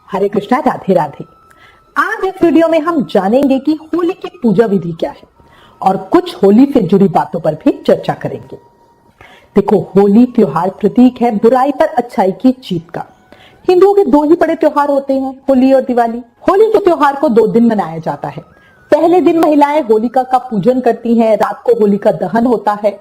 हरे कृष्णा, राधे राधे। आज इस वीडियो में हम जानेंगे कि होली की पूजा विधि क्या है और कुछ होली से जुड़ी बातों पर भी चर्चा करेंगे। देखो, होली त्योहार प्रतीक है बुराई पर अच्छाई की जीत का। हिंदुओं के दो ही बड़े त्योहार होते हैं, होली और दिवाली। होली के त्योहार को 2 दिन मनाया जाता है। पहले दिन महिलाएं होलिका का पूजन करती हैं, रात को होलिका दहन होता है।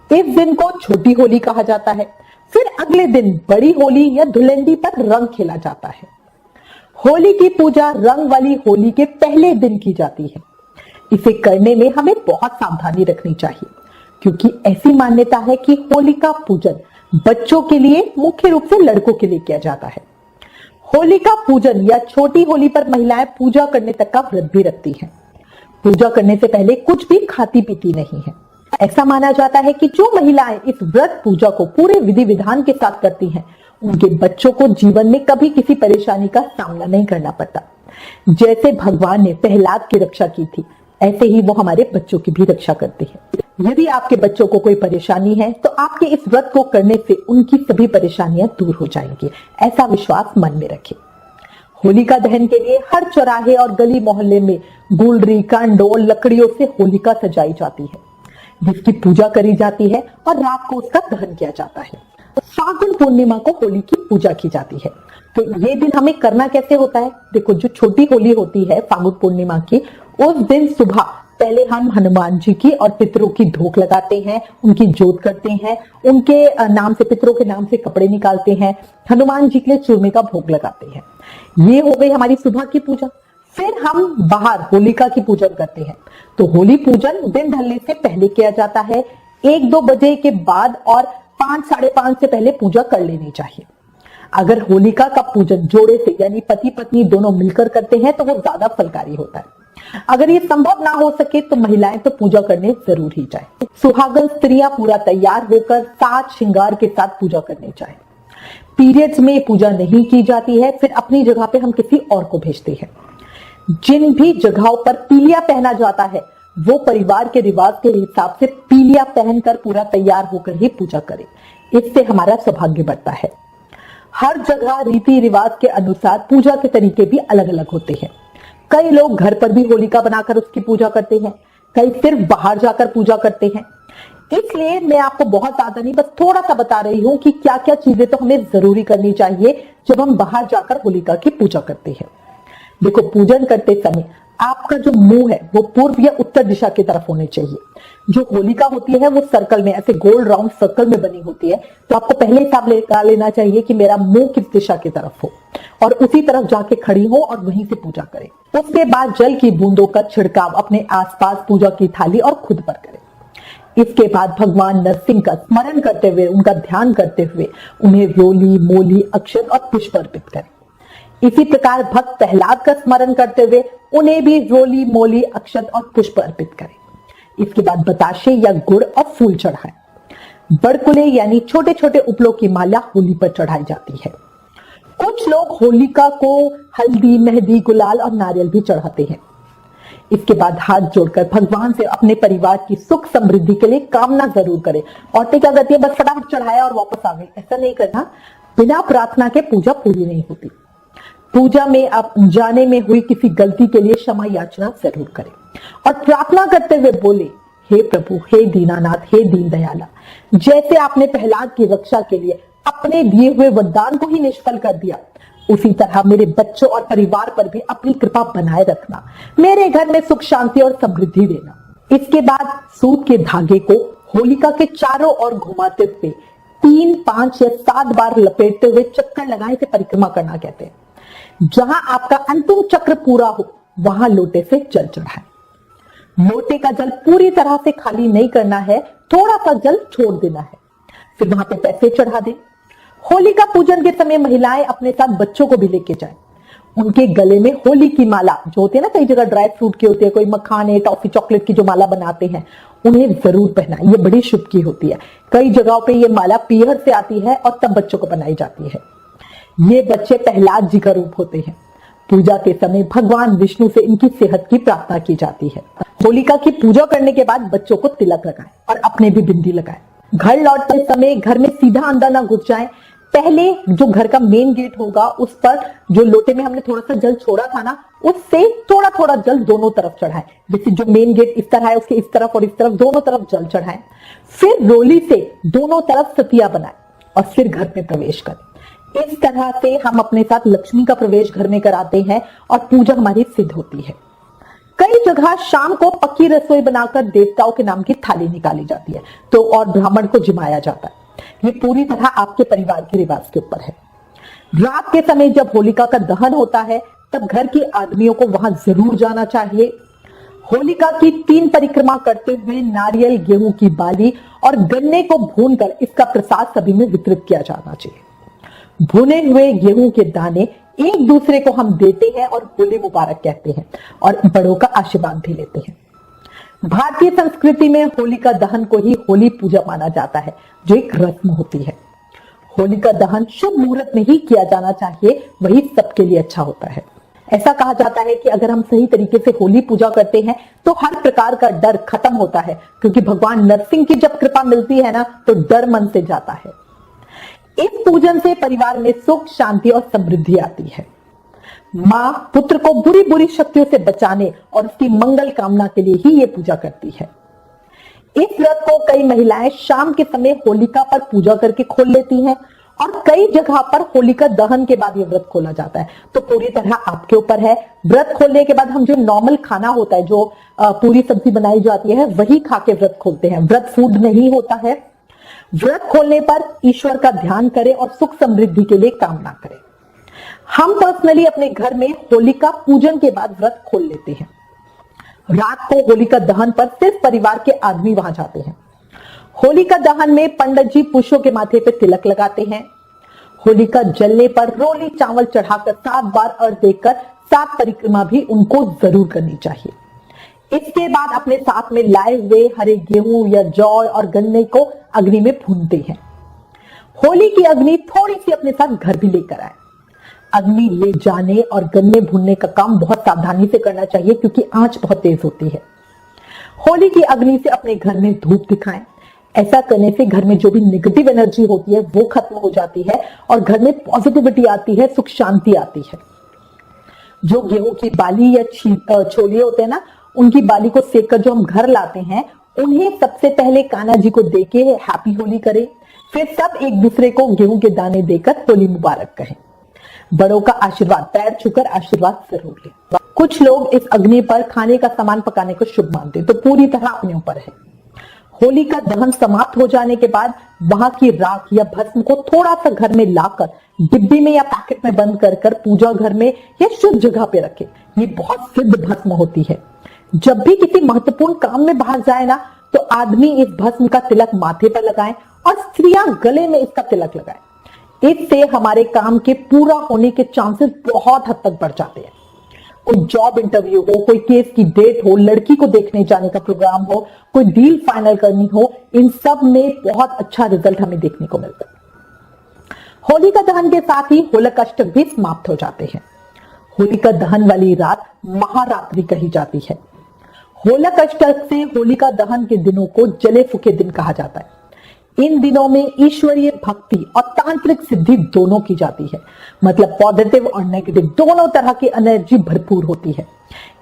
इस दिन को छोटी होली कहा जाता है। फिर अगले दिन बड़ी होली या धुलंडी पर रंग खेला जाता है। होली की पूजा रंग वाली होली के पहले दिन की जाती है। इसे करने में हमें बहुत सावधानी रखनी चाहिए, क्योंकि ऐसी मान्यता है कि होली का पूजन बच्चों के लिए, मुख्य रूप से लड़कों के लिए किया जाता है। होली का पूजन या छोटी होली पर महिलाएं पूजा करने तक का व्रत भी रखती हैं। पूजा करने से पहले कुछ भी खाती पीती नहीं है। ऐसा माना जाता है कि जो महिलाएं इस व्रत पूजा को पूरे विधि विधान के साथ करती हैं, उनके बच्चों को जीवन में कभी किसी परेशानी का सामना नहीं करना पड़ता। जैसे भगवान ने प्रहलाद की रक्षा की थी, ऐसे ही वो हमारे बच्चों की भी रक्षा करते हैं। यदि आपके बच्चों को कोई परेशानी है तो आपके इस व्रत को करने से उनकी सभी परेशानियां दूर हो जाएंगी, ऐसा विश्वास मन में रखें। होलिका दहन के लिए हर चौराहे और गली मोहल्ले में गुलरी, कांडों और लकड़ियों से होलिका सजाई जाती है, जिसकी पूजा करी जाती है और रात को उसका दहन किया जाता है। फागुन पूर्णिमा को होली की पूजा की जाती है। तो ये दिन हमें करना कैसे होता है? देखो, जो छोटी होली होती है फागुन पूर्णिमा की, उस दिन सुबह पहले हम हनुमान जी की और पितरों की धूप लगाते हैं, उनकी जोत करते हैं, उनके नाम से, पितरों के नाम से कपड़े निकालते हैं, हनुमान जी के लिए चूरमे का भोग लगाते हैं। ये हो गई हमारी सुबह की पूजा। फिर हम बाहर होलिका की पूजन करते हैं। तो होली पूजन दिन ढलने से पहले किया जाता है। 1-2 बजे के बाद और 5, 5:30 से पहले पूजा कर लेनी चाहिए। अगर होलिका का पूजन जोड़े से, यानी पति पत्नी दोनों मिलकर करते हैं, तो वो ज्यादा फलकारी होता है। अगर ये संभव ना हो सके तो महिलाएं तो पूजा करने जरूर ही जाए। सुहागन स्त्रियां पूरा तैयार होकर साज श्रृंगार के साथ पूजा करने जाए। पीरियड्स में पूजा नहीं की जाती है, फिर अपनी जगह पे हम किसी और को भेजते हैं। जिन भी जगहों पर पीलिया पहना जाता है, वो परिवार के रिवाज के हिसाब से पीलिया पहनकर पूरा तैयार होकर ही पूजा करें। इससे हमारा सौभाग्य बढ़ता है। हर जगह रीति रिवाज के अनुसार पूजा के तरीके भी अलग अलग होते हैं। कई लोग घर पर भी होलिका बनाकर उसकी पूजा करते हैं, कई सिर्फ बाहर जाकर पूजा करते हैं। इसलिए मैं आपको बहुत ज्यादा नहीं, बस थोड़ा सा बता रही हूं कि क्या क्या चीजें तो हमें जरूरी करनी चाहिए जब हम बाहर जाकर होलिका की पूजा करते हैं। देखो, पूजन करते समय आपका जो मुंह है वो पूर्व या उत्तर दिशा की तरफ होने चाहिए। जो होलिका होती है वो सर्कल में, ऐसे गोल राउंड सर्कल में बनी होती है। तो आपको पहले हिसाब लगा लेना चाहिए कि मेरा मुंह किस दिशा की तरफ हो, और उसी तरफ जाके खड़ी हो और वहीं से पूजा करें। उसके बाद जल की बूंदों का छिड़काव अपने आसपास पूजा की थाली और खुद पर करें। इसके बाद भगवान नरसिंह का स्मरण करते हुए, उनका ध्यान करते हुए उन्हें रोली, मोली, अक्षत और पुष्प अर्पित करें। इसी प्रकार भक्त प्रहलाद का स्मरण करते हुए उन्हें भी रोली, मोली, अक्षत और पुष्प अर्पित करें। इसके बाद बताशे या गुड़ और फूल चढ़ाएं। बड़कुले यानी छोटे छोटे उपलों की माला होली पर चढ़ाई जाती है। कुछ लोग होलिका को हल्दी, मेहंदी, गुलाल और नारियल भी चढ़ाते हैं। इसके बाद हाथ जोड़कर भगवान से अपने परिवार की सुख समृद्धि के लिए कामना जरूर करें। औरतें क्या करती है, बस फटाफट चढ़ाया और वापस आ गई। ऐसा नहीं करना। बिना प्रार्थना के पूजा पूरी नहीं होती। पूजा में आप जाने में हुई किसी गलती के लिए क्षमा याचना जरूर करें और प्रार्थना करते हुए बोले, हे प्रभु, हे दीनानाथ, हे दीन दयाला, जैसे आपने प्रहलाद की रक्षा के लिए अपने दिए हुए वरदान को ही निष्फल कर दिया, उसी तरह मेरे बच्चों और परिवार पर भी अपनी कृपा बनाए रखना। मेरे घर में सुख, शांति और समृद्धि देना। इसके बाद सूत के धागे को होलिका के चारों ओर घुमाते हुए 3, 5 या 7 बार लपेटते हुए चक्कर लगाने से परिक्रमा करना कहते हैं। जहां आपका अंतिम चक्र पूरा हो, वहां लोटे से जल चढ़ाएं। लोटे का जल पूरी तरह से खाली नहीं करना है, थोड़ा सा जल छोड़ देना है। फिर वहां पे पैसे चढ़ा दें। होली का पूजन के समय महिलाएं अपने साथ बच्चों को भी लेके जाएं। उनके गले में होली की माला जो होती है ना, कई जगह ड्राई फ्रूट की होती है, कोई मखाने, टॉफी, चॉकलेट की जो माला बनाते हैं, उन्हें जरूर पहनाएं। ये बड़ी शुभ की होती है। कई जगहों पे ये माला पीहर से आती है और तब बच्चों को बनाई जाती है। ये बच्चे प्रहलाद जी का रूप होते हैं। पूजा के समय भगवान विष्णु से इनकी सेहत की प्रार्थना की जाती है। होलिका की पूजा करने के बाद बच्चों को तिलक लगाएं और अपने भी बिंदी लगाएं। घर लौटते समय घर में सीधा अंदर ना घुस जाएं, पहले जो घर का मेन गेट होगा उस पर जो लोटे में हमने थोड़ा सा जल छोड़ा था ना, उससे थोड़ा थोड़ा जल दोनों तरफ चढ़ाएं। जैसे जो मेन गेट इस तरह है उसके इस तरफ और इस तरफ दोनों तरफ जल चढ़ाएं। फिर रोली से दोनों तरफ सतिया बनाएं और फिर घर में प्रवेश करें। इस तरह से हम अपने साथ लक्ष्मी का प्रवेश घर में कराते हैं और पूजा हमारी सिद्ध होती है। कई जगह शाम को पक्की रसोई बनाकर देवताओं के नाम की थाली निकाली जाती है तो और ब्राह्मण को जिमाया जाता है। ये पूरी तरह आपके परिवार के रिवाज के ऊपर है। रात के समय जब होलिका का दहन होता है तब घर के आदमियों को वहां जरूर जाना चाहिए। होलिका की 3 परिक्रमा करते हुए नारियल, गेहूं की बाली और गन्ने को भूनकर इसका प्रसाद सभी में वितरित किया जाना चाहिए। भुने हुए गेहूं के दाने एक दूसरे को हम देते हैं और होली मुबारक कहते हैं और बड़ों का आशीर्वाद भी लेते हैं। भारतीय संस्कृति में होलिका दहन को ही होली पूजा माना जाता है, जो एक रस्म होती है। होलिका दहन शुभ मुहूर्त में ही किया जाना चाहिए, वही सबके लिए अच्छा होता है। ऐसा कहा जाता है कि अगर हम सही तरीके से होली पूजा करते हैं तो हर प्रकार का डर खत्म होता है, क्योंकि भगवान नरसिंह की जब कृपा मिलती है ना तो डर मन से जाता है। इस पूजन से परिवार में सुख, शांति और समृद्धि आती है। मां पुत्र को बुरी बुरी शक्तियों से बचाने और उसकी मंगल कामना के लिए ही ये पूजा करती है। इस व्रत को कई महिलाएं शाम के समय होलिका पर पूजा करके खोल लेती हैं और कई जगह पर होलिका दहन के बाद ये व्रत खोला जाता है। तो पूरी तरह आपके ऊपर है। व्रत खोलने के बाद हम जो नॉर्मल खाना होता है, जो पूरी सब्जी बनाई जाती है, वही खा के व्रत खोलते हैं। व्रत फूड नहीं होता है। व्रत खोलने पर ईश्वर का ध्यान करें और सुख समृद्धि के लिए कामना करें। हम पर्सनली अपने घर में होलिका पूजन के बाद व्रत खोल लेते हैं। रात को होलिका दहन पर सिर्फ परिवार के आदमी वहां जाते हैं। होलिका दहन में पंडित जी पुरुषों के माथे पे तिलक लगाते हैं। होलिका जलने पर रोली चावल चढ़ाकर 7 बार अर्घ देकर 7 परिक्रमा भी उनको जरूर करनी चाहिए। इसके बाद अपने साथ में लाए हुए हरे गेहूं या जौ और गन्ने को अग्नि में भूनते हैं। होली की अग्नि थोड़ी सी अपने साथ घर भी लेकर आए। अग्नि ले जाने और गन्ने भूनने का काम बहुत सावधानी से करना चाहिए, क्योंकि आंच बहुत तेज होती है। होली की अग्नि से अपने घर में धूप दिखाएं। ऐसा करने से घर में जो भी नेगेटिव एनर्जी होती है वो खत्म हो जाती है और घर में पॉजिटिविटी आती है, सुख शांति आती है। जो गेहूं की बाली या छोले होते हैं ना, उनकी बाली को सेक कर जो हम घर लाते हैं, उन्हें सबसे पहले कान्हा जी को देके हैप्पी होली करें। फिर सब एक दूसरे को गेहूं के दाने देकर होली मुबारक कहें। बड़ों का आशीर्वाद, पैर छूकर आशीर्वाद जरूर लें। कुछ लोग इस अग्नि पर खाने का सामान पकाने को शुभ मानते, तो पूरी तरह अपने ऊपर है। होली का दहन समाप्त हो जाने के बाद वहां की राख या भस्म को थोड़ा सा घर में लाकर डिब्बी में या पैकेट में बंद कर पूजा घर में या शुभ जगह पे रखें। ये बहुत सिद्ध भस्म होती है। जब भी किसी महत्वपूर्ण काम में बाहर जाए ना, तो आदमी इस भस्म का तिलक माथे पर लगाएं और स्त्रियां गले में इसका तिलक लगाएं। इससे हमारे काम के पूरा होने के चांसेस बहुत हद तक बढ़ जाते हैं। कोई जॉब इंटरव्यू हो, कोई केस की डेट हो, लड़की को देखने जाने का प्रोग्राम हो, कोई डील फाइनल करनी हो, इन सब में बहुत अच्छा रिजल्ट हमें देखने को मिलता है। होलिका दहन के साथ ही होलिकाष्टक भी समाप्त हो जाते हैं। होलिका दहन वाली रात महारात्रि कही जाती है। होलिकाष्टक से होलिका दहन के दिनों को जले फूके दिन कहा जाता है। इन दिनों में ईश्वरीय भक्ति और तांत्रिक सिद्धि दोनों की जाती है। मतलब पॉजिटिव और नेगेटिव दोनों तरह की एनर्जी भरपूर होती है।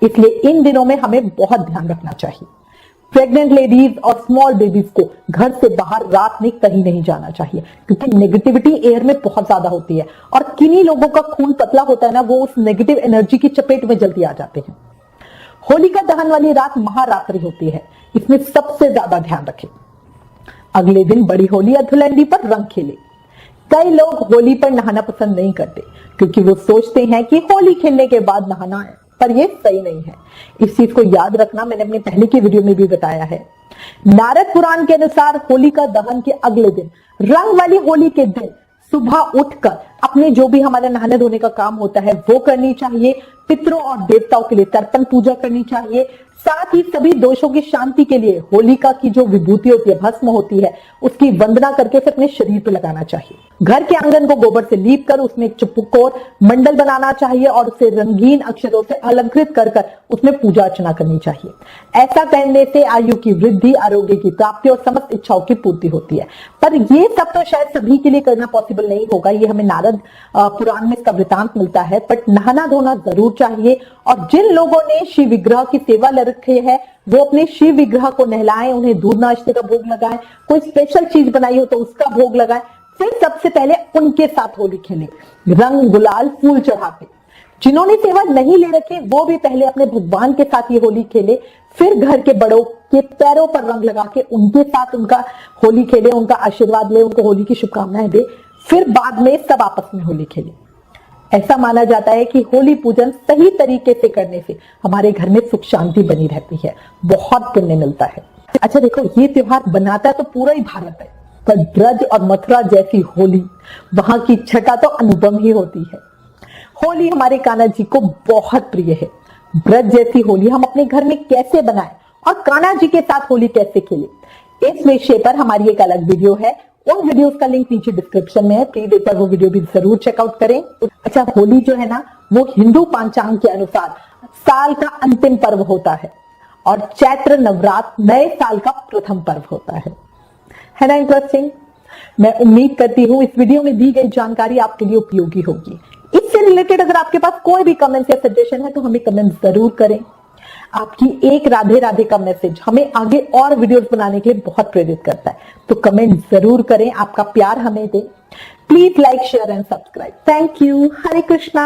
इसलिए इन दिनों में हमें बहुत ध्यान रखना चाहिए। प्रेग्नेंट लेडीज और स्मॉल बेबीज को घर से बाहर रात में कहीं नहीं जाना चाहिए, क्योंकि नेगेटिविटी एयर में बहुत ज्यादा होती है और किन्हीं लोगों का खून पतला होता है ना, वो उस नेगेटिव एनर्जी की चपेट में जल्दी आ जाते हैं। होलिका दहन वाली रात महारात्रि होती है, इसमें सबसे ज्यादा ध्यान रखें। अगले दिन बड़ी होली या धुलंडी पर रंग खेले। कई लोग होली पर नहाना पसंद नहीं करते, क्योंकि वो सोचते हैं कि होली खेलने के बाद नहाना है, पर ये सही नहीं है। इस चीज को याद रखना, मैंने अपने पहले की वीडियो में भी बताया है। नारद पुराण के अनुसार होलिका दहन के अगले दिन, रंग वाली होली के दिन सुबह उठकर अपने जो भी हमारे नहाने धोने का काम होता है वो करनी चाहिए। पितरों और देवताओं के लिए तर्पण पूजा करनी चाहिए। साथ ही सभी दोषों की शांति के लिए होलिका की जो विभूति होती है, भस्म होती है, उसकी वंदना करके उसे अपने शरीर पर लगाना चाहिए। घर के आंगन को गोबर से लीप कर उसमें एक चौकोर मंडल बनाना चाहिए और उसे रंगीन अक्षरों से अलंकृत कर उसमें पूजा अर्चना करनी चाहिए। ऐसा करने से आयु की वृद्धि, आरोग्य की प्राप्ति और समस्त इच्छाओं की पूर्ति होती है। पर ये सब तो शायद सभी के लिए करना पॉसिबल नहीं होगा, ये हमें नारद पुराण में इसका वृतांत मिलता है। बट नहाना धोना जरूर चाहिए। और जिन लोगों ने शिव विग्रह की सेवा ले रखे है वो अपने शिव विग्रह को नहलाएं, उन्हें दूध नाश्ते का भोग लगाएं, कोई स्पेशल चीज बनाई हो तो उसका भोग लगाएं। फिर सबसे पहले उनके साथ होली खेलें, रंग गुलाल फूल चढ़ाते। जिन्होंने सेवा नहीं ले रखे वो भी पहले अपने भगवान के साथ ये होली खेले, फिर घर के बड़ों के पैरों पर रंग लगा के उनके साथ उनका होली खेले, उनका आशीर्वाद ले, उनको होली की शुभकामनाएं दे, फिर बाद में सब आपस में होली खेले। ऐसा माना जाता है कि होली पूजन सही तरीके से करने से हमारे घर में सुख शांति बनी रहती है, बहुत पुण्य मिलता है। अच्छा देखो, ये त्योहार बनाता तो पूरा ही भारत है, पर ब्रज और मथुरा जैसी होली, वहां की छटा तो अनुपम ही होती है। होली हमारे कान्हा जी को बहुत प्रिय है। ब्रज जैसी होली हम अपने घर में कैसे बनाएं और कान्हा जी के साथ होली कैसे खेलें, इस विषय पर हमारी एक अलग वीडियो है। उन वीडियोस का लिंक नीचे डिस्क्रिप्शन में है, प्लीज एक बार वो वीडियो भी जरूर चेकआउट करें। अच्छा, होली जो है ना वो हिंदू पंचांग के अनुसार साल का अंतिम पर्व होता है और चैत्र नवरात्र नए साल का प्रथम पर्व होता है ना इंटरेस्टिंग। मैं उम्मीद करती हूँ इस वीडियो में दी गई जानकारी आपके लिए उपयोगी होगी। इससे रिलेटेड अगर आपके पास कोई भी कमेंट या सजेशन है तो हमें कमेंट जरूर करें। आपकी एक राधे राधे का मैसेज हमें आगे और वीडियोस बनाने के लिए बहुत प्रेरित करता है, तो कमेंट जरूर करें, आपका प्यार हमें दें। Please like share and subscribe. Thank you. Hare Krishna.